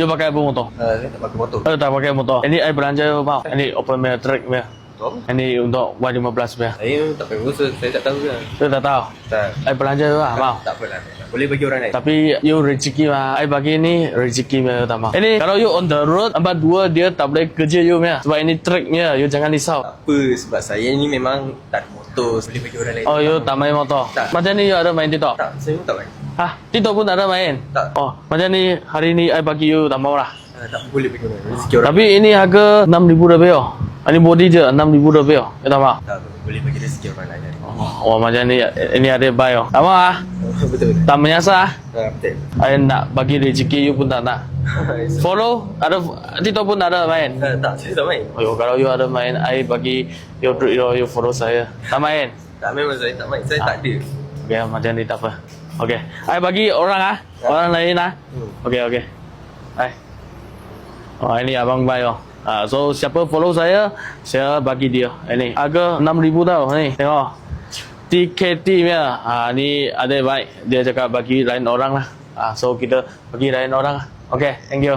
You pakai apa motor? Saya tak pakai motor. Tak pakai motor. Ini I belanja mau. Ini open punya track punya. Apa? Ini untuk Y15 punya. Saya tak pakai usaha, saya tak tahu lah. You tak tahu? Tak. I belanja lah mau. Tak apa lah. Boleh bagi orang lain. Tapi you rezeki mah. I bagi ni rezeki punya tak mau. Ini kalau you on the road, number 2 dia tak boleh kerja you punya. Sebab ini track punya. You jangan risau. Tak apa, sebab saya ni memang tak ada motor. Boleh bagi orang lain. Oh, you tak main motor? Tak. Macam ni you ada main TikTok? Tak, saya pun tak main. Hah? TikTok pun tak ada main? Tak. Oh, macam ni hari ni I bagi you tak mau lah. Tak boleh bagi orang lain. Rezeki orang. Tapi ini harga 6,000 lebih oh. Ini body je 6,000 lebih oh. You tak mau? Tak, boleh bagi rezeki orang lain. Oh, macam ni ini ada buy oh. Tak mau ah? Betul. Tak menyasar ah? Betul. I nak bagi rezeki you pun tak nak. Follow? Ada TikTok pun tak ada main? Tak, saya tak main. Oh, kalau you ada main, I bagi you follow saya. Tak main? Tak, memang saya tak main. Saya tak ada. Okay, macam ni tak apa. Okay, I bagi orang ah. Orang lain ah. Okay, okay. Hai. Oh, ini abang buy oh. So siapa follow saya bagi dia. Ini harga 6,000 tau ni. Tengok. TKT punya. Ni ada baik. Dia cakap bagi lain orang lah. So kita bagi lain orang lah. Okay, thank you.